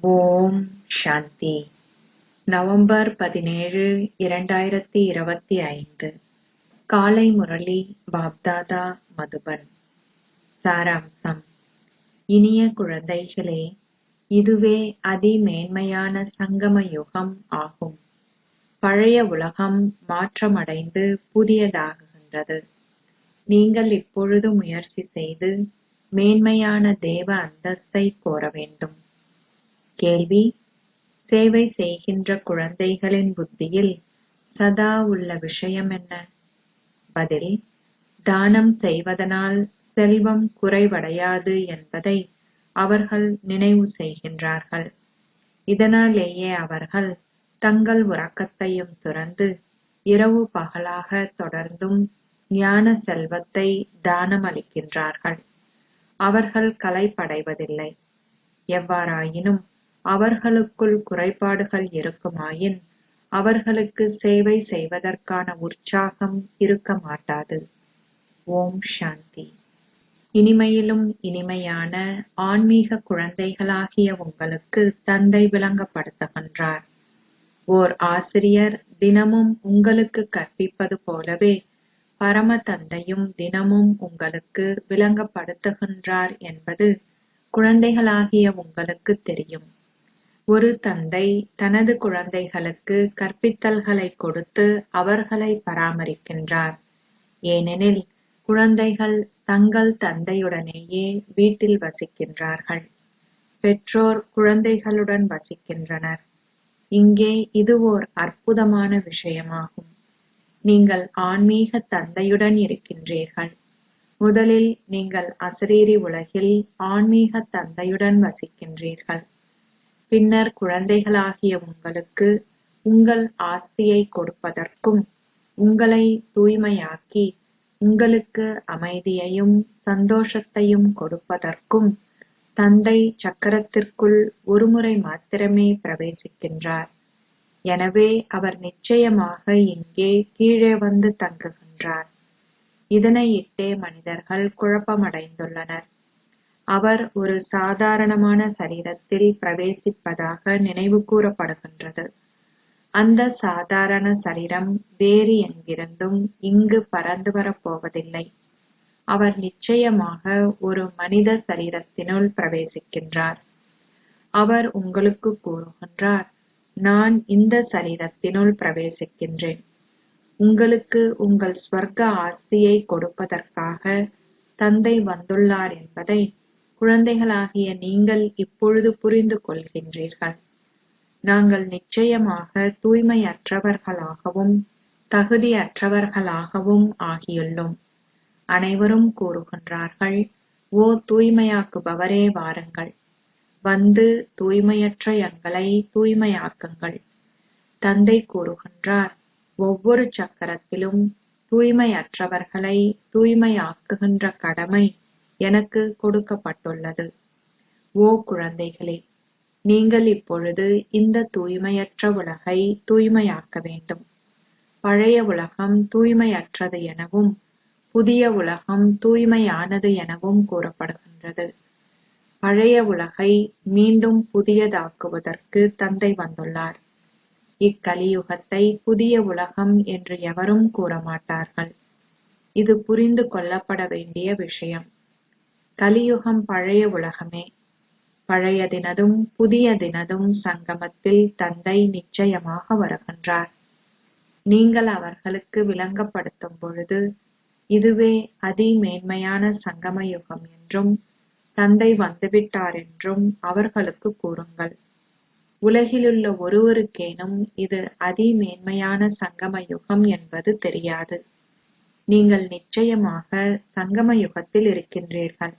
ஓம் சாந்தி. November 17, 2025. காலை முரளி பாப்தாதா மதுபன். சாராம்சம். இனிய குழந்தைகளே, இதுவே அதிமேன்மையான சங்கம யுகம் ஆகும். பழைய உலகம் மாற்றமடைந்து புதியதாகுகின்றது. நீங்கள் இப்பொழுது முயற்சி செய்து மேன்மையான தேவ அந்தஸ்தை கோர வேண்டும். கேள்வி: சேவை செய்கின்ற குழந்தைகளின் புத்தியில் சதா உள்ள விஷயம் என்ன? பதில்: தானம் செய்வதனால் செல்வம் குறைவடையாது என்பதை அவர்கள் நினைவு செய்கின்றார்கள். இதனாலேயே அவர்கள் தங்கள் உறக்கத்தையும் துறந்து இரவு பகலாக தொடர்ந்தும் ஞான செல்வத்தை தானம் அளிக்கின்றார்கள். அவர்கள் களைப்படைவதில்லை. எவ்வாறாயினும் அவர்களுக்குள் குறைபாடுகள் இருக்குமாயின் அவர்களுக்கு சேவை செய்வதற்கான உற்சாகம் இருக்க மாட்டாது. ஓம் சாந்தி. இனிமையிலும் இனிமையான ஆன்மீக குழந்தைகளாகிய உங்களுக்கு தந்தை விளங்கப்படுத்துகின்றார். ஓர் ஆசிரியர் தினமும் உங்களுக்கு கற்பிப்பது போலவே பரம தந்தையும் தினமும் உங்களுக்கு விளங்கப்படுத்துகின்றார் என்பது குழந்தைகளாகிய உங்களுக்கு தெரியும். ஒரு தந்தை தனது குழந்தைகளுக்கு கற்பித்தல்களை கொடுத்து அவர்களை பராமரிக்கின்றார். ஏனெனில் குழந்தைகள் தங்கள் தந்தையுடனேயே வீட்டில் வசிக்கின்றார்கள். பெற்றோர் குழந்தைகளுடன் வசிக்கின்றனர். இங்கே இது ஓர் அற்புதமான விஷயமாகும். நீங்கள் ஆன்மீக தந்தையுடன் இருக்கின்றீர்கள். முதலில் நீங்கள் அசரீரி உலகில் ஆன்மீக தந்தையுடன் வசிக்கின்றீர்கள். பின்னர் குழந்தைகளாகிய உங்களுக்கு உங்கள் ஆஸ்தியை கொடுப்பதற்கும் உங்களை தூய்மையாக்கி உங்களுக்கு அமைதியையும் சந்தோஷத்தையும் கொடுப்பதற்கும் தந்தை சக்கரத்திற்குள் ஒருமுறை மாத்திரமே பிரவேசிக்கின்றார். எனவே அவர் நிச்சயமாக இங்கே கீழே வந்து தங்குகின்றார். இதனை இட்டே மனிதர்கள் குழப்பமடைந்துள்ளனர். அவர் ஒரு சாதாரணமான சரீரத்தில் பிரவேசிப்பதாக நினைவு கூறப்படுகின்றது. அந்த சாதாரண சரீரம் வேறு எங்கிருந்தும் இங்கு பறந்து வரப்போவதில்லை. அவர் நிச்சயமாக ஒரு மனித சரீரத்தினுள் பிரவேசிக்கின்றார். அவர் உங்களுக்கு கூறுகின்றார், நான் இந்த சரீரத்தினுள் பிரவேசிக்கின்றேன். உங்களுக்கு உங்கள் ஸ்வர்க்க ஆஸ்தியை கொடுப்பதற்காக தந்தை வந்துள்ளார் என்பதை குழந்தைகளாகிய நீங்கள் இப்பொழுது புரிந்து கொள்கின்றீர்கள். நாங்கள் நிச்சயமாக தூய்மையற்றவர்களாகவும் தகுதியற்றவர்களாகவும் ஆகியுள்ளோம். அனைவரும் கூறுகின்றார்கள், ஓ தூய்மையாக்குபவரே வாருங்கள், வந்து தூய்மையற்ற எங்களை தூய்மையாக்குங்கள். தந்தை கூறுகின்றார், ஒவ்வொரு சக்கரத்திலும் தூய்மையற்றவர்களை தூய்மையாக்குகின்ற கடமை எனக்கு கொடுக்கப்பட்டுள்ளது. ஓ குழந்தைகளே, நீங்கள் இப்பொழுது இந்த தூய்மையற்ற உலகை தூய்மையாக்க வேண்டும். பழைய உலகம் தூய்மையற்றது எனவும் புதிய உலகம் தூய்மையானது எனவும் கூறப்படுகின்றது. பழைய உலகை மீண்டும் புதியதாக்குவதற்கு தந்தை வந்துள்ளார். இக்கலியுகத்தை புதிய உலகம் என்று எவரும் கூறமாட்டார்கள். இது புரிந்து கொள்ளப்பட வேண்டிய விஷயம். கலியுகம் பழைய உலகமே. பழைய தினதும் புதிய தினதும் சங்கமத்தில் தந்தை நிச்சயமாக வருகின்றார். நீங்கள் அவர்களுக்கு விளங்கப்படுத்தும் பொழுது இதுவே அதிமேன்மையான சங்கம யுகம் என்றும் தந்தை வந்துவிட்டார் என்றும் அவர்களுக்கு கூறுங்கள். உலகிலுள்ள ஒருவருக்கேனும் இது அதிமேன்மையான சங்கம யுகம் என்பது தெரியாது. நீங்கள் நிச்சயமாக சங்கம யுகத்தில் இருக்கின்றீர்கள்.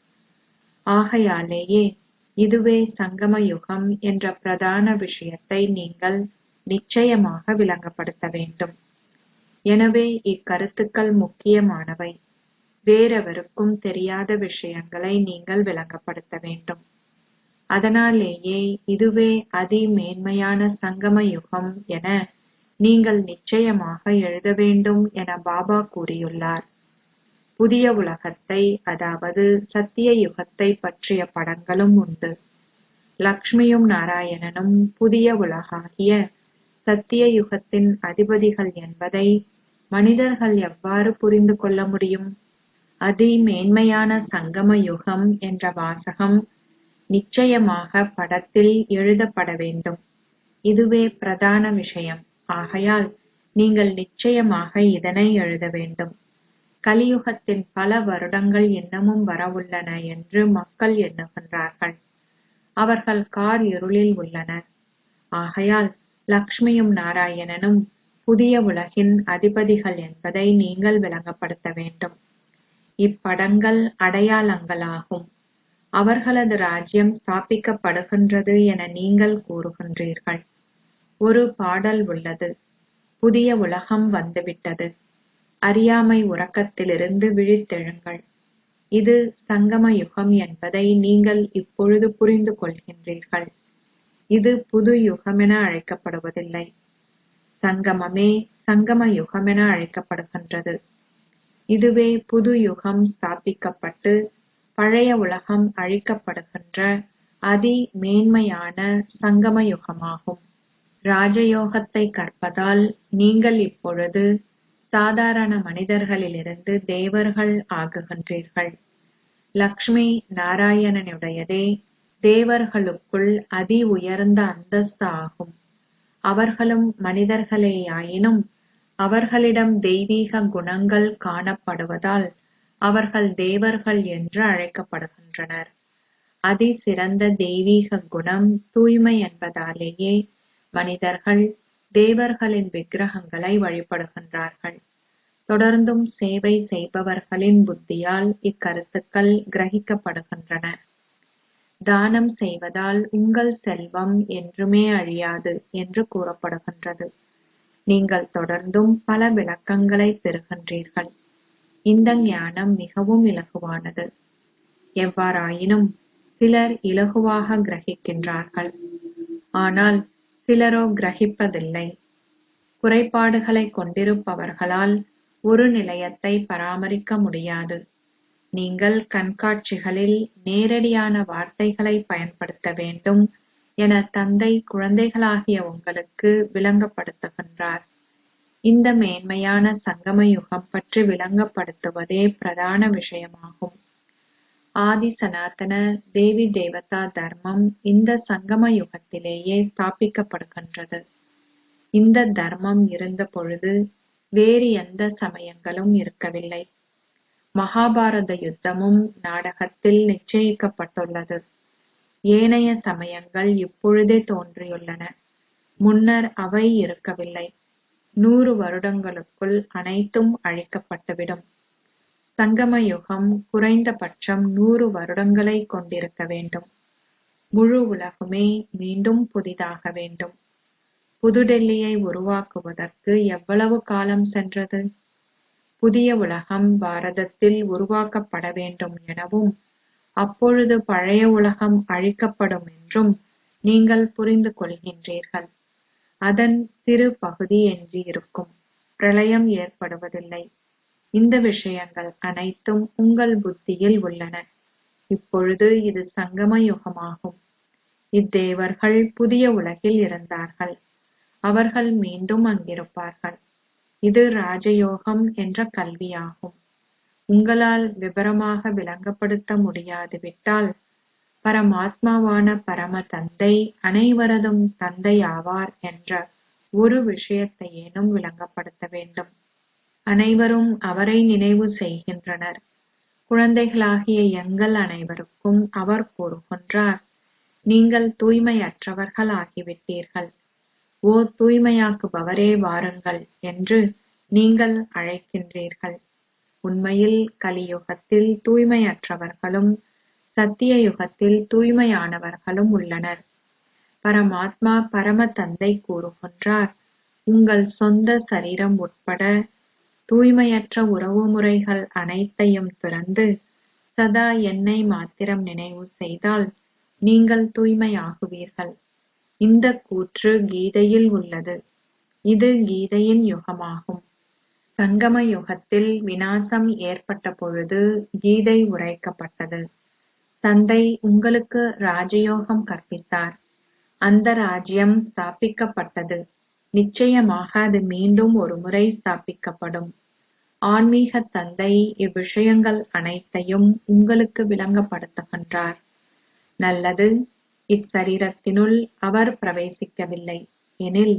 ஆகையாலேயே இதுவே சங்கம யுகம் என்ற பிரதான விஷயத்தை நீங்கள் நிச்சயமாக விளங்கப்படுத்த வேண்டும். எனவே இக்கருத்துக்கள் முக்கியமானவை. வேறெவருக்கும் தெரியாத விஷயங்களை நீங்கள் விளங்கப்படுத்த வேண்டும். அதனாலேயே இதுவே அதிமேன்மையான சங்கம யுகம் என நீங்கள் நிச்சயமாக எழுத வேண்டும் என பாபா கூறியுள்ளார். புதிய உலகத்தை, அதாவது சத்திய யுகத்தை பற்றிய படங்களும் உண்டு. லக்ஷ்மியும் நாராயணனும் புதிய உலகாகிய சத்திய யுகத்தின் அதிபதிகள் என்பதை மனிதர்கள் எவ்வாறு புரிந்து கொள்ள முடியும்? அதி மேன்மையான சங்கம யுகம் என்ற வாசகம் நிச்சயமாக படத்தில் எழுதப்பட வேண்டும். இதுவே பிரதான விஷயம். ஆகையால் நீங்கள் நிச்சயமாக இதனை எழுத வேண்டும். கலியுகத்தின் பல வருடங்கள் இன்னமும் வரவுள்ளன என்று மக்கள் எண்ணுகின்றார்கள். அவர்கள் கார் இருளில் உள்ளனர். ஆகையால் லக்ஷ்மியும் நாராயணனும் புதிய உலகின் அதிபதிகள் என்பதை நீங்கள் விளங்கப்படுத்த வேண்டும். இப்படங்கள் அடையாளங்களாகும். அவர்களது ராஜ்யம் ஸ்தாபிக்கப்படுகின்றது என நீங்கள் கூறுகின்றீர்கள். ஒரு பாடல் உள்ளது, புதிய உலகம் வந்துவிட்டது, அறியாமை உறக்கத்திலிருந்து விழித்தெழுங்கள். இது சங்கம யுகம் என்பதை நீங்கள் இப்பொழுது புரிந்து கொள்கின்றீர்கள். இது புது யுகமென அழைக்கப்படுவதில்லை. சங்கமமே சங்கம யுகமென அழைக்கப்படுகின்றது. இதுவே புது யுகம் ஸ்தாபிக்கப்பட்டு பழைய உலகம் அழிக்கப்படுகின்ற அதி மேன்மையான சங்கம யுகமாகும். ராஜயோகத்தை கற்பதால் நீங்கள் இப்பொழுது சாதாரண மனிதர்களிலிருந்து தேவர்கள் ஆகுகின்றீர்கள். லக்ஷ்மி நாராயணனுடையதே தேவர்களுக்குள் அதி உயர்ந்த அந்தஸ்து ஆகும். அவர்களும் மனிதர்களேயாயினும் அவர்களிடம் தெய்வீக குணங்கள் காணப்படுவதால் அவர்கள் தேவர்கள் என்று அழைக்கப்படுகின்றனர். அதி சிறந்த தெய்வீக குணம் தூய்மை என்பதாலேயே மனிதர்கள் தேவர்களின் விக்கிரகங்களை வழிபடுகின்றார்கள். தொடர்ந்தும் சேவை செய்பவர்களின் புத்தியால் இக்கருத்துக்கள் கிரகிக்கப்படுகின்றன. தானம் செய்வதால் உங்கள் செல்வம் என்றுமே அழியாது என்று கூறப்படுகின்றது. நீங்கள் தொடர்ந்தும் பல விளக்கங்களை பெறுகின்றீர்கள். இந்த ஞானம் மிகவும் இலகுவானது. எவ்வாறாயினும் சிலர் இலகுவாக கிரகிக்கின்றார்கள். ஆனால் சிலரோ கிரகிப்பதில்லை. குறைபாடுகளை கொண்டிருப்பவர்களால் ஒரு நிலையத்தை பராமரிக்க முடியாது. நீங்கள் கண்காட்சிகளில் நேரடியான வார்த்தைகளை பயன்படுத்த வேண்டும் என தந்தை குழந்தைகளாகிய உங்களுக்கு விளங்கப்படுத்துகின்றார். இந்த மேன்மையான சங்கம யுகம் பற்றி விளங்கப்படுத்துவதே பிரதான விஷயமாகும். ஆதி சனாதன தேவி தேவதா தர்மம் இந்த சங்கம யுகத்திலேயே ஸ்தாபிக்கப்படுகின்றது. இந்த தர்மம் இருந்த பொழுது வேறு எந்த சமயங்களும் இருக்கவில்லை. மகாபாரத யுத்தமும் நாடகத்தில் நிச்சயிக்கப்பட்டுள்ளது. ஏனைய சமயங்கள் இப்பொழுதே தோன்றியுள்ளன. முன்னர் அவை இருக்கவில்லை. 100 வருடங்களுக்குள் அனைத்தும் அழிக்கப்பட்டுவிடும். சங்கம யுகம் குறைந்தபட்சம் 100 வருடங்களை கொண்டிருக்க வேண்டும். முழு உலகுமே மீண்டும் புதிதாக வேண்டும். புதுடெல்லியை உருவாக்குவதற்கு எவ்வளவு காலம் சென்றது? புதிய உலகம் பாரதத்தில் உருவாக்கப்பட வேண்டும் எனவும் அப்பொழுது பழைய உலகம் அழிக்கப்படும் என்றும் நீங்கள் புரிந்து கொள்கின்றீர்கள். அதன் சிறு பகுதி எஞ்சியிருக்கும். பிரளயம் ஏற்படுவதில்லை. இந்த விஷயங்கள் அனைத்தும் உங்கள் புத்தியில் உள்ளன. இப்பொழுது இது சங்கம யுகமாகும். இத்தேவர்கள் புதிய உலகில் இருந்தார்கள். அவர்கள் மீண்டும் அங்கிருப்பார்கள். இது ராஜயோகம் என்ற கல்வியாகும். உங்களால் விபரமாக விளங்கப்படுத்த முடியாது விட்டால் பரமாத்மாவான பரம தந்தை அனைவரதும் தந்தை ஆவார் என்ற ஒரு விஷயத்தையேனும் விளங்கப்படுத்த வேண்டும். அனைவரும் அவரை நினைவு செய்கின்றனர். குழந்தைகளாகிய எங்கள் அனைவருக்கும் அவர் கூறுகின்றார், நீங்கள் தூய்மையற்றவர்கள் ஆகிவிட்டீர்கள். ஓ தூய்மையாக்குபவரே வாருங்கள் என்று நீங்கள் அழைக்கின்றீர்கள். உண்மையில் கலியுகத்தில் தூய்மையற்றவர்களும் சத்திய யுகத்தில் தூய்மையானவர்களும் உள்ளனர். பரமாத்மா பரம தந்தை கூறுகின்றார், உங்கள் சொந்த சரீரம் உட்பட தூய்மையற்ற உறவுமுறைகள் அனைத்தையும் துறந்து சதா என்னை மாத்திரம் நினைவு செய்தால் நீங்கள் தூய்மையாகுவீர்கள். இந்த கூற்று கீதையில் உள்ளது. இது கீதையின் யுகமாகும். சங்கம யுகத்தில் விநாசம் ஏற்பட்ட பொழுது கீதை உரைக்கப்பட்டது. தந்தை உங்களுக்கு ராஜயோகம் கற்பித்தார். அந்த ராஜ்யம் ஸ்தாபிக்கப்பட்டது. நிச்சயமாக அது மீண்டும் ஒரு முறை ஸ்தாபிக்கப்படும். ஆன்மீக தந்தை இவ்விஷயங்கள் அனைத்தையும் உங்களுக்கு விளங்கப்படுத்துகின்றார். நல்லது. இச்சரீரத்தினுள் அவர் பிரவேசிக்கவில்லை எனில்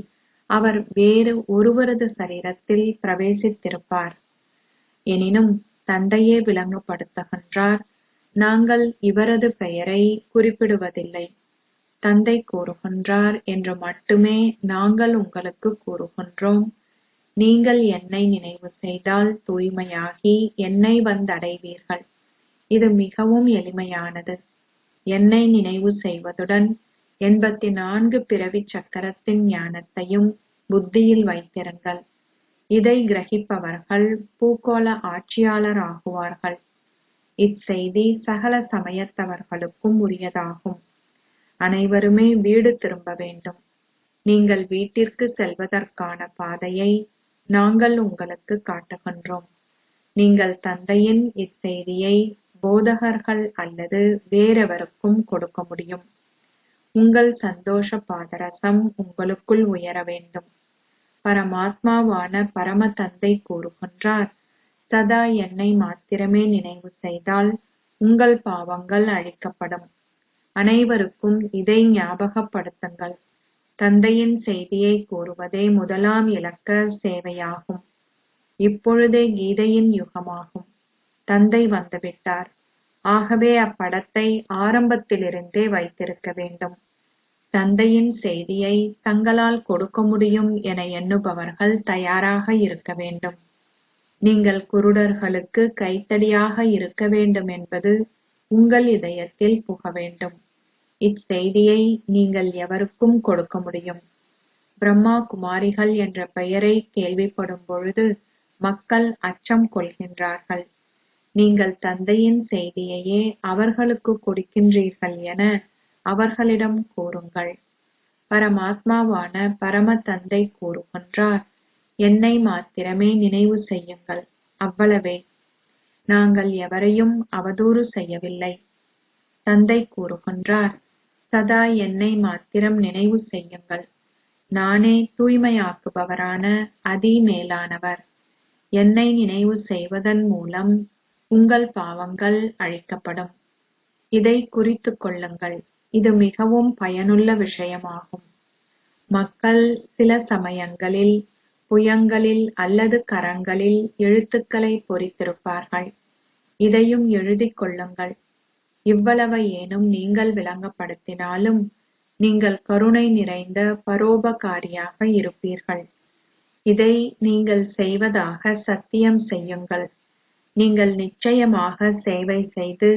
அவர் வேறு ஒருவரது சரீரத்தில் பிரவேசித்திருப்பார். எனினும் தந்தையே விளங்கப்படுத்துகின்றார், நாங்கள் இவரது பெயரை குறிப்பிடுவதில்லை. தந்தை கூறுகின்றார் என்று மட்டுமே நாங்கள் உங்களுக்கு கூறுகின்றோம். நீங்கள் என்னை நினைவு செய்தால் தூய்மையாகி என்னை வந்தடைவீர்கள். இது மிகவும் எளிமையானது. என்னை நினைவு செய்வதுடன் 84 பிறவி சக்கரத்தின் ஞானத்தையும் புத்தியில் வைத்திருங்கள். இதை கிரகிப்பவர்கள் பூகோள ஆட்சியாளர் ஆகுவார்கள். இச்செய்தி சகல சமயத்தவர்களுக்கும் உரியதாகும். அனைவருமே வீடு திரும்ப வேண்டும். நீங்கள் வீட்டிற்கு செல்வதற்கான பாதையை நாங்கள் உங்களுக்கு காட்டுகின்றோம். நீங்கள் தந்தையின் இச்செய்தியை போதகர்கள் அல்லது வேறெவருக்கும் கொடுக்க முடியும். உங்கள் சந்தோஷ பாதரசம் உங்களுக்குள் உயர வேண்டும். பரமாத்மாவான பரம தந்தை கூறுகின்றார், சதா என்னை மாத்திரமே நினைவு செய்தால் உங்கள் பாவங்கள் அழிக்கப்படும். அனைவருக்கும் இதை ஞாபகப்படுத்துங்கள். தந்தையின் செய்தியை கூறுவதே முதலாம் இலக்க சேவையாகும். இப்பொழுதே கீதையின் யுகமாகும். தந்தை வந்துவிட்டார். ஆகவே அப்படத்தை ஆரம்பத்திலிருந்தே வைத்திருக்க வேண்டும். தந்தையின் செய்தியை தங்களால் கொடுக்க முடியும் என எண்ணுபவர்கள் தயாராக இருக்க வேண்டும். நீங்கள் குருடர்களுக்கு கைத்தடியாக இருக்க வேண்டும் என்பது உங்கள் இதயத்தில் புக வேண்டும். இச்செய்தியை நீங்கள் எவருக்கும் கொடுக்க முடியும். பிரம்மா குமாரிகள் என்ற பெயரை கேள்விப்படும் பொழுது மக்கள் அச்சம் கொள்கின்றார்கள். நீங்கள் தந்தையின் செய்தியையே அவர்களுக்கு கொடுக்கின்றீர்கள் என அவர்களிடம் கூறுங்கள். பரமாத்மாவான பரம தந்தை கூறுகின்றார், என்னை மாத்திரமே நினைவு செய்யுங்கள். அவ்வளவே. நாங்கள் எவரையும் அவதூறு செய்யவில்லை. தந்தை கூறுகின்றார், சதா என்னை மாத்திரம் நினைவு செய்யுங்கள். நானே தூய்மையாக்குபவரான அதி மேலானவர். என்னை நினைவு செய்வதன் மூலம் உங்கள் பாவங்கள் அழிக்கப்படும். இதை குறித்துக் கொள்ளுங்கள். இது மிகவும் பயனுள்ள விஷயமாகும். மக்கள் சில சமயங்களில் புயங்களில் அல்லது கரங்களில் எழுத்துக்களை பொறித்திருப்பார்கள். இதையும் எழுதிக் கொள்ளுங்கள். இவ்வளவு ஏனும் நீங்கள் விளங்கப்படுத்தினாலும் நீங்கள் கருணை நிறைந்த பரோபகாரியாக இருப்பீர்கள். இதை நீங்கள் செய்வதாக சத்தியம் செய்யுங்கள். நீங்கள் நிச்சயமாக சேவை செய்து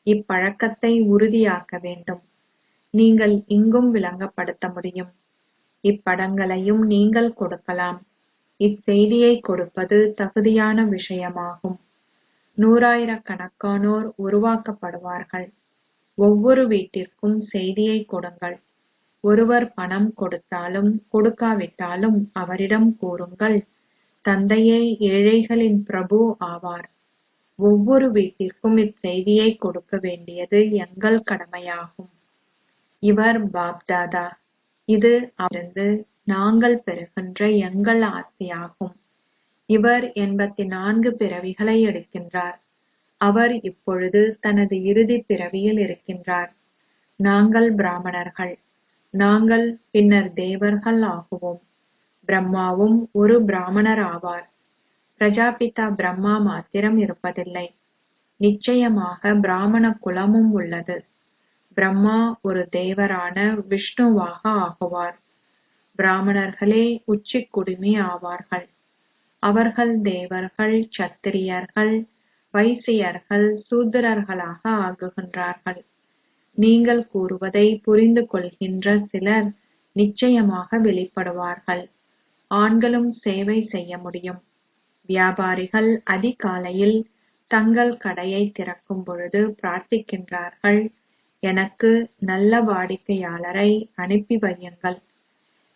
இப்பழக்கத்தை உறுதியாக்க வேண்டும். நீங்கள் இங்கும் விளங்கப்படுத்த முடியும். இப்படங்களையும் நீங்கள் கொடுக்கலாம். இச்செய்தியை கொடுப்பது தகுதியான விஷயமாகும். 100,000கணக்கானோர் உருவாக்கப்படுவார்கள். ஒவ்வொரு வீட்டிற்கும் செய்தியை கொடுங்கள். ஒருவர் பணம் கொடுத்தாலும் கொடுக்காவிட்டாலும் அவரிடம் கூறுங்கள், தந்தையே ஏழைகளின் பிரபு ஆவார். ஒவ்வொரு வீட்டிற்கும் இச்செய்தியை கொடுக்க வேண்டியது எங்கள் கடமையாகும். இவர் பாப்தாதா. இது அவரிருந்து நாங்கள் பெறுகின்ற எங்கள் ஆசையாகும். இவர் 84 பிறவிகளை எடுக்கின்றார். அவர் இப்பொழுது தனது இறுதி பிறவியில் இருக்கின்றார். நாங்கள் பிராமணர்கள். நாங்கள் பின்னர் தேவர்கள் ஆகுவோம். பிரம்மாவும் ஒரு பிராமணர் ஆவார். பிரஜாபிதா பிரம்மா மாத்திரம் இருப்பதில்லை. நிச்சயமாக பிராமண குலமும் உள்ளது. பிரம்மா ஒரு தேவரான விஷ்ணுவாக ஆகுவார். பிராமணர்களே உச்சி குடுமி ஆவார்கள். அவர்கள் தேவர்கள், சத்திரியர்கள், வைசியர்கள், சூத்திரர்களாக ஆகுகின்றார்கள். நீங்கள் கூறுவதை புரிந்து கொள்கின்ற சிலர் நிச்சயமாக வெளிப்படுவார்கள். ஆண்களும் சேவை செய்ய முடியும். வியாபாரிகள் அதிகாலையில் தங்கள் கடையை திறக்கும் பொழுது பிரார்த்திக்கின்றார்கள், எனக்கு நல்ல வாடிக்கையாளரை அனுப்பி வையுங்கள்.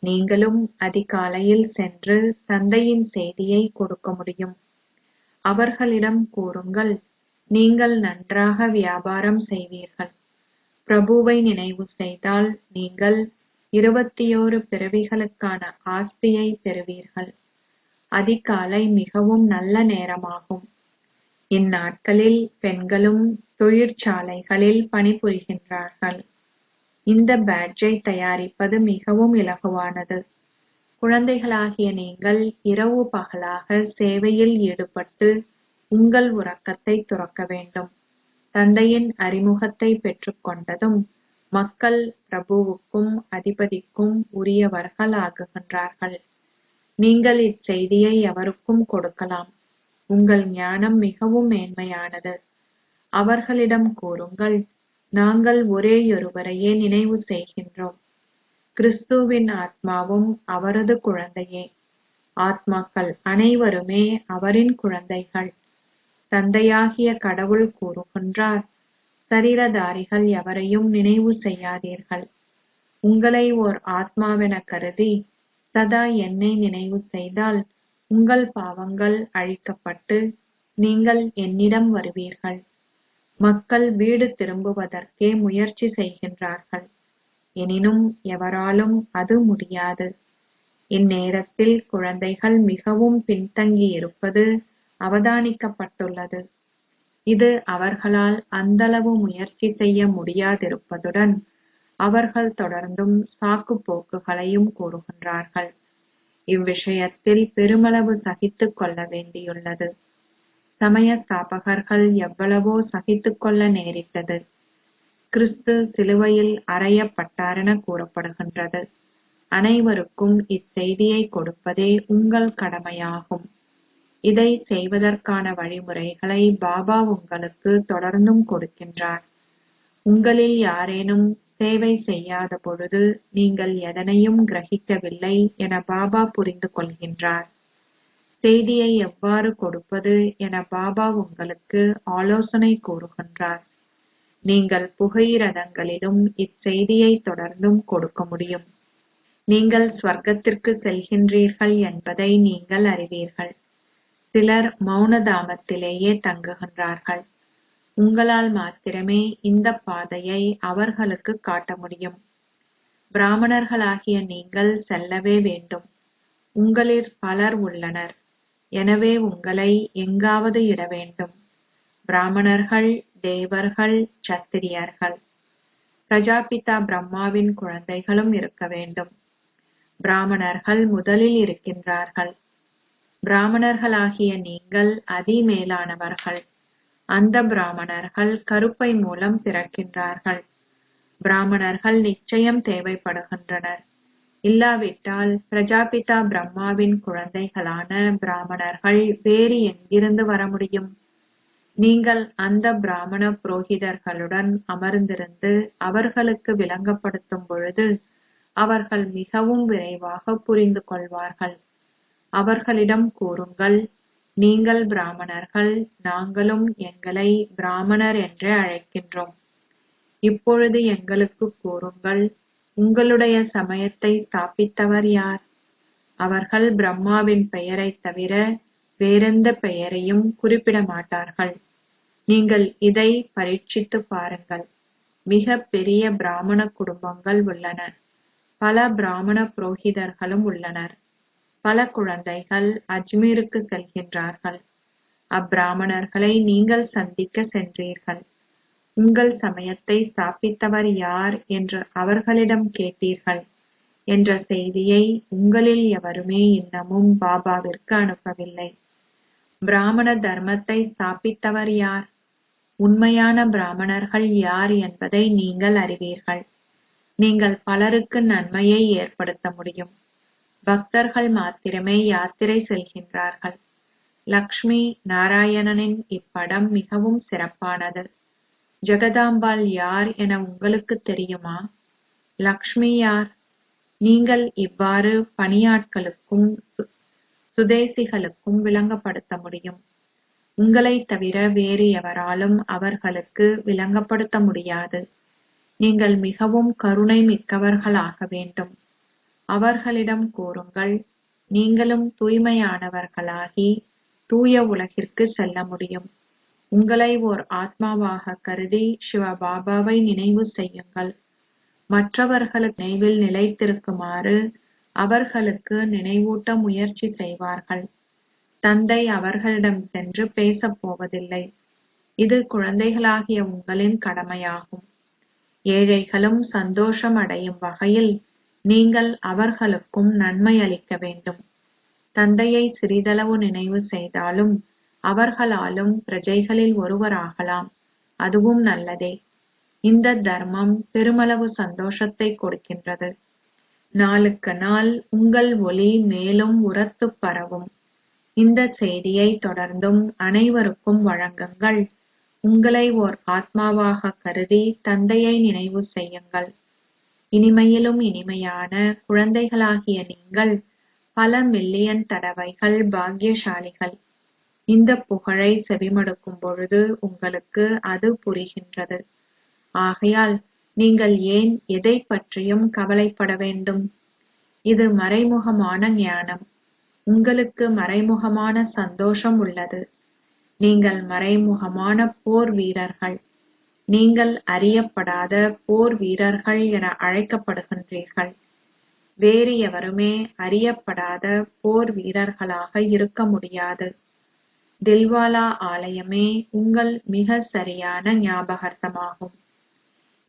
நீங்களும் அதிகாலையில் சென்று தந்தையின் செய்தியை கொடுக்க முடியும். அவர்களிடம் கூறுங்கள், நீங்கள் நன்றாக வியாபாரம் செய்வீர்கள். பிரபுவை நினைவு செய்தால் நீங்கள் 21 பிறவிகளுக்கான ஆஸ்தியை பெறுவீர்கள். அதிகாலை மிகவும் நல்ல நேரமாகும். இந்நாட்களில் பெண்களும் தொழிற்சாலைகளில் பணிபுரிகின்றார்கள். இந்த பேட்ஜை தயாரிப்பது மிகவும் இலகுவானது. குழந்தைகளாகிய நீங்கள் இரவு பகலாக சேவையில் ஈடுபட்டு உங்கள் உறக்கத்தை துறக்க வேண்டும். தந்தையின் அறிமுகத்தை பெற்றுக் கொண்டதும் மக்கள் பிரபுவுக்கும் அதிபதிக்கும் உரியவர்கள் ஆகுகின்றார்கள். நீங்கள் இச்செய்தியை எவருக்கும் கொடுக்கலாம். உங்கள் ஞானம் மிகவும் மேன்மையானது. அவர்களிடம் கூறுங்கள், நாங்கள் ஒரேயொருவரையே நினைவு செய்கின்றோம். கிறிஸ்துவின் ஆத்மாவும் அவரது குழந்தையே. ஆத்மாக்கள் அனைவருமே அவரின் குழந்தைகள். தந்தையாகிய கடவுள் கூறுகின்றார், சரீரதாரிகள் எவரையும் நினைவு செய்யாதீர்கள். உங்களை ஓர் ஆத்மாவென கருதி சதா என்னை நினைவு செய்தால் உங்கள் பாவங்கள் அழிக்கப்பட்டு நீங்கள் என்னிடம் வருவீர்கள். மக்கள் வீடு திரும்புவதற்கே முயற்சி செய்கின்றார்கள். எனினும் எவராலும் அது முடியாது. இந்நேரத்தில் குழந்தைகள் மிகவும் பின்தங்கியிருப்பது அவதானிக்கப்பட்டுள்ளது. இது அவர்களால் அந்தளவு முயற்சி செய்ய முடியாதிருப்பதுடன் அவர்கள் தொடர்ந்தும் சாக்கு போக்குகளையும் கூறுகின்றார்கள். இவ்விஷயத்தில் பெருமளவு சகித்துக் கொள்ள வேண்டியுள்ளது. சமய ஸ்தாபகர்கள் எவ்வளவோ சகித்துக் கொள்ள நேரிட்டது. கிறிஸ்து சிலுவையில் அறையப்பட்டாரென கூறப்படுகின்றது. அனைவருக்கும் இச்செய்தியை கொடுப்பதே உங்கள் கடமையாகும். இதை செய்வதற்கான வழிமுறைகளை பாபா உங்களுக்கு தொடர்ந்தும் கொடுக்கின்றார். உங்களில் யாரேனும் சேவை செய்யாத பொழுது நீங்கள் எதனையும் கிரகிக்கவில்லை என பாபா புரிந்து கொள்கின்றார். செய்தியை எவ்வாறு கொடுப்பது என பாபா உங்களுக்கு ஆலோசனை கூறுகின்றார். நீங்கள் புகையிரதங்களிலும் இச்செய்தியை தொடர்ந்தும் கொடுக்க முடியும். நீங்கள் ஸ்வர்க்கத்திற்கு செல்கின்றீர்கள் என்பதை நீங்கள் அறிவீர்கள். சிலர் மௌனதாமத்திலேயே தங்குகின்றார்கள். உங்களால் மாத்திரமே இந்த பாதையை அவர்களுக்கு காட்ட முடியும். பிராமணர்களாகிய நீங்கள் செல்லவே வேண்டும். உங்களில் பலர் உள்ளனர். எனவே உங்களை எங்காவது இட வேண்டும். பிராமணர்கள், தேவர்கள், சத்திரியர்கள். பிரஜாபிதா பிரம்மாவின் குழந்தைகளும் இருக்க வேண்டும். பிராமணர்கள் முதலில் இருக்கின்றார்கள். பிராமணர்களாகிய நீங்கள் அதிமேலானவர்கள். அந்த பிராமணர்கள் கருப்பை மூலம் பிறக்கின்றார்கள். பிராமணர்கள் நிச்சயம் தேவைப்படுகின்றனர். இல்லாவிட்டால் பிரஜாபிதா பிரம்மாவின் குழந்தைகளான பிராமணர்கள் வேறு எங்கிருந்து வர முடியும்? நீங்கள் அந்த பிராமண புரோகிதர்களுடன் அமர்ந்திருந்து அவர்களுக்கு விளங்கப்படுத்தும் பொழுது அவர்கள் மிகவும் விரைவாக புரிந்து கொள்வார்கள். அவர்களிடம் கூறுங்கள், நீங்கள் பிராமணர்கள், நாங்களும் எங்களை பிராமணர் என்றே அழைக்கின்றோம். இப்பொழுது எங்களுக்கு கூறுங்கள், உங்களுடைய சமயத்தை ஸ்தாபித்தவர் யார்? அவர்கள் பிரம்மாவின் பெயரைத் தவிர வேறெந்த பெயரையும் குறிப்பிட மாட்டார்கள். நீங்கள் இதை பரீட்சித்து பாருங்கள். மிக பெரிய பிராமண குடும்பங்கள் உள்ளன. பல பிராமண புரோகிதர்களும் உள்ளனர். பல குழந்தைகள் அஜ்மீருக்கு செல்கின்றார்கள். அப்பிராமணர்களை நீங்கள் சந்திக்க சென்றீர்கள். உங்கள் சமயத்தை ஸ்தாபித்தவர் யார் என்று அவர்களிடம் கேட்டீர்கள் என்ற செய்தியை உங்களில் எவருமே இன்னமும் பாபாவிற்கு அனுப்பவில்லை. பிராமண தர்மத்தை ஸ்தாபித்தவர் யார்? உண்மையான பிராமணர்கள் யார் என்பதை நீங்கள் அறிவீர்கள். நீங்கள் பலருக்கு நன்மையை ஏற்படுத்த முடியும். பக்தர்கள் மாத்திரமே யாத்திரை செல்கின்றார்கள். லக்ஷ்மி நாராயணனின் இப்படம் மிகவும் சிறப்பானது. ஜெகதாம்பாள் யார் என உங்களுக்கு தெரியுமா? லக்ஷ்மி யார்? நீங்கள் இவ்வாறு பணியாட்களுக்கும் சுதேசிகளுக்கும் விளங்கப்படுத்த முடியும். உங்களை தவிர வேறு எவராலும் அவர்களுக்கு விளங்கப்படுத்த முடியாது. நீங்கள் மிகவும் கருணை மிக்கவர்களாக வேண்டும். அவர்களிடம் கூறுங்கள், நீங்களும் தூய்மையானவர்களாகி தூய உலகிற்கு செல்ல முடியும். உங்களை ஓர் ஆத்மாவாக கருதி சிவபாபாவை நினைவு செய்யுங்கள். மற்றவர்களுக்கு நினைவில் நிலைத்திருக்குமாறு அவர்களுக்கு நினைவூட்ட முயற்சி செய்வார்கள். தந்தை அவர்களிடம் சென்று பேசப் போவதில்லை. இது குழந்தைகளாகிய உங்களின் கடமையாகும். ஏழைகளும் சந்தோஷம் அடையும் வகையில் நீங்கள் அவர்களுக்கும் நன்மை அளிக்க வேண்டும். தந்தையை சிறிதளவு நினைவு செய்தாலும் அவர்களாலும் பிரஜைகளில் ஒருவராகலாம். அதுவும் நல்லதே. இந்த தர்மம் பெருமளவு சந்தோஷத்தை கொடுக்கின்றது. நாளுக்கு நாள் உங்கள் ஒளி மேலும் உரத்துப் பரவும். இந்த செய்தியை தொடர்ந்தும் அனைவருக்கும் வழங்குங்கள். உங்களை ஓர் ஆத்மாவாக கருதி தந்தையை நினைவு செய்யுங்கள். இனிமையிலும் இனிமையான குழந்தைகளாகிய நீங்கள் பல மில்லியன் தடவைகள் பாக்கியசாலிகள். இந்த புகழை செவிமடுக்கும் பொழுது உங்களுக்கு அது புரிகின்றது. ஆகையால் நீங்கள் ஏன் எதை பற்றியும் கவலைப்பட வேண்டும்? இது மறைமுகமான ஞானம். உங்களுக்கு மறைமுகமான சந்தோஷம் உள்ளது. நீங்கள் மறைமுகமான போர் வீரர்கள். நீங்கள் அறியப்படாத போர் வீரர்கள் என அழைக்கப்படுகின்றீர்கள். வேறு எவருமே அறியப்படாத போர் வீரர்களாக இருக்க முடியாது. தில்வாலா ஆலயமே உங்கள் மிக சரியான ஞாபகார்த்தமாகும்.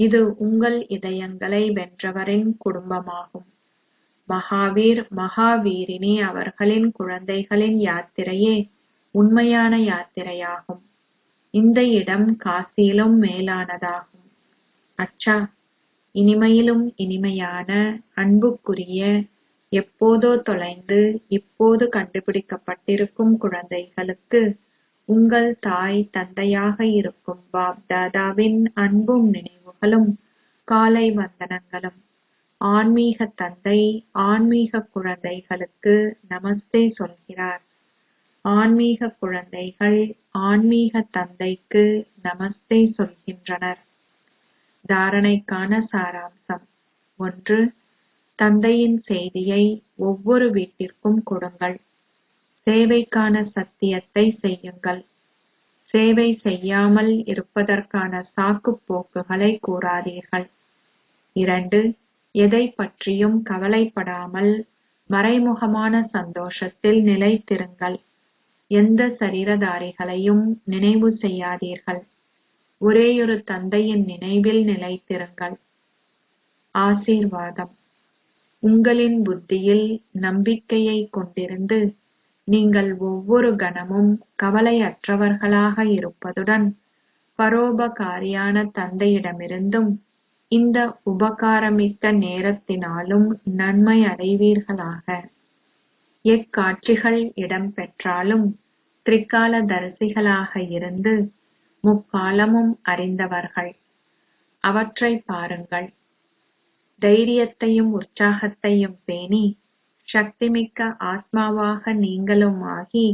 இது உங்கள் இதயங்களை வென்றவரின் குடும்பமாகும். மகாவீர் மகாவீரினி அவர்களின் குழந்தைகளின் யாத்திரையே உண்மையான யாத்திரையாகும். இந்த இடம் காசியிலும் மேலானதாகும். அச்சா, இனிமையிலும் இனிமையான அன்புக்குரிய எப்போதோ தொலைந்து இப்போது கண்டுபிடிக்கப்பட்டிருக்கும் குழந்தைகளுக்கு உங்கள் தாய் தந்தையாக இருக்கும் பாப் தாதாவின் அன்பும் நினைவுகளும் காலை வந்தனங்களும். ஆன்மீக தந்தை ஆன்மீக குழந்தைகளுக்கு நமஸ்தே சொல்கிறார். ஆன்மீக குழந்தைகள் ஆன்மீக தந்தைக்கு நமஸ்தே சொல்கின்றனர். தாரணைக்கான சாராம்சம். 1. தந்தையின் செய்தியை ஒவ்வொரு வீட்டிற்கும் கொடுங்கள். சேவைக்கான சத்தியத்தை செய்யுங்கள். சேவை செய்யாமல் இருப்பதற்கான சாக்குப் போக்குகளை கூறாதீர்கள். 2. எதை பற்றியும் கவலைப்படாமல் மறைமுகமான சந்தோஷத்தில் நிலைத்திருங்கள். எந்த சரீரதாரிகளையும் நினைவு செய்யாதீர்கள். ஒரேயொரு தந்தையின் நினைவில் நிலைத்திருங்கள். ஆசீர்வாதம். உங்களின் புத்தியில் நம்பிக்கையை கொண்டிருந்து நீங்கள் ஒவ்வொரு கணமும் கவலையற்றவர்களாக இருப்பதுடன் பரோபகாரியான தந்தையிடமிருந்தும் இந்த உபகாரமிக்க நேரத்தினாலும் நன்மை அடைவீர்களாக. எக்காட்சிகள் இடம்பெற்றாலும் திரிகால தரிசிகளாக இருந்து முக்காலமும் அறிந்தவர்கள். அவற்றை பாருங்கள். தைரியத்தையும் உற்சாகத்தையும் பேணி சக்திமிக்க ஆத்மாவாக நீங்களும் ஆகி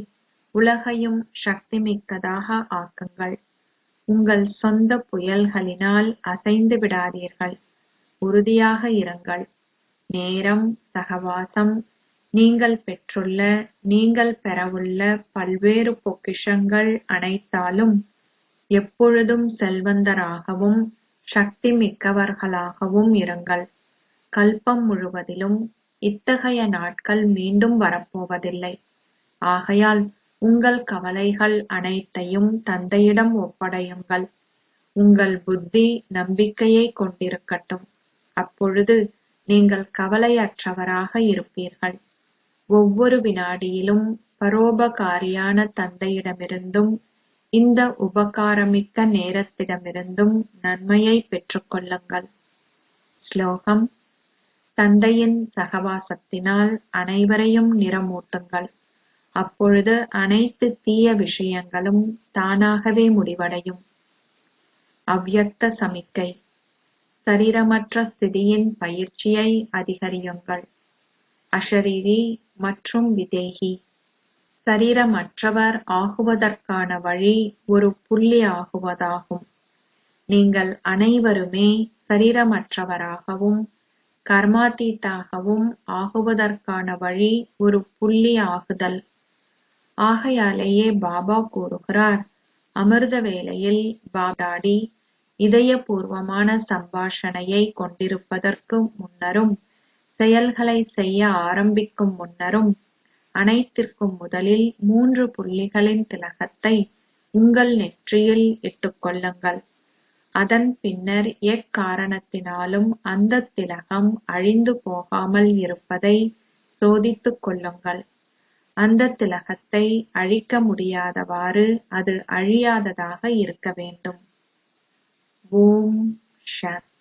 உலகையும் சக்திமிக்கதாக ஆக்குங்கள். உங்கள் சொந்த புயல்களினால் அசைந்து விடாதீர்கள். உறுதியாக இருங்கள். நேரம், சகவாசம், நீங்கள் பெற்றுள்ள நீங்கள் பெறவுள்ள பல்வேறு பொக்கிஷங்கள் அனைத்தாலும் எப்பொழுதும் செல்வந்தராகவும் சக்தி மிக்கவர்களாகவும் இருங்கள். கல்பம் முழுவதிலும் இத்தகைய நாட்கள் மீண்டும் வரப்போவதில்லை. ஆகையால் உங்கள் கவலைகள் அனைத்தையும் தந்தையிடம் ஒப்படையுங்கள். உங்கள் புத்தி நம்பிக்கையை கொண்டிருக்கட்டும். அப்பொழுது நீங்கள் கவலையற்றவராக இருப்பீர்கள். ஒவ்வொரு வினாடியிலும் பரோபகாரியான தந்தையிடமிருந்தும் இந்த உபகாரமிக்க நேரத்திடமிருந்தும் நன்மையை பெற்றுக்கொள்ளுங்கள். ஸ்லோகம். தந்தையின் சகவாசத்தினால் அனைவரையும் நிறமூட்டுங்கள். அப்பொழுது அனைத்து தீய விஷயங்களும் தானாகவே முடிவடையும். அவ்யக்த சமிக்கை. சரீரமற்ற ஸ்திதியின் பயிற்சியை அதிகரியுங்கள். அஷரீரி மற்றும் விதேகி. சரீரமற்றவர் ஆகுவதற்கான வழி ஒரு புள்ளி ஆகுவதாகும். நீங்கள் அனைவருமே சரீரமற்றவராகவும் கர்மாதீத்தாகவும் ஆகுவதற்கான வழி ஒரு புள்ளி ஆகுதல். ஆகையாலேயே பாபா கூறுகிறார், அமிர்த வேளையில் பாபாடி இதயபூர்வமான சம்பாஷணையை கொண்டிருப்பதற்கு முன்னரும் செயல்களை செய்ய ஆரம்பிக்கும் முன்னரும் அனைத்திற்கும் முதலில் 3 புள்ளிகளின் திலகத்தை உங்கள் நெற்றியில் இட்டுக்கொள்ளுங்கள். அதன் பின்னர் எக்காரணத்தினாலும் அந்த திலகம் அழிந்து போகாமல் இருப்பதை சோதித்துக் கொள்ளுங்கள். அந்த திலகத்தை அழிக்க முடியாதவாறு அது அழியாததாக இருக்க வேண்டும். ஓம் சாந்தி.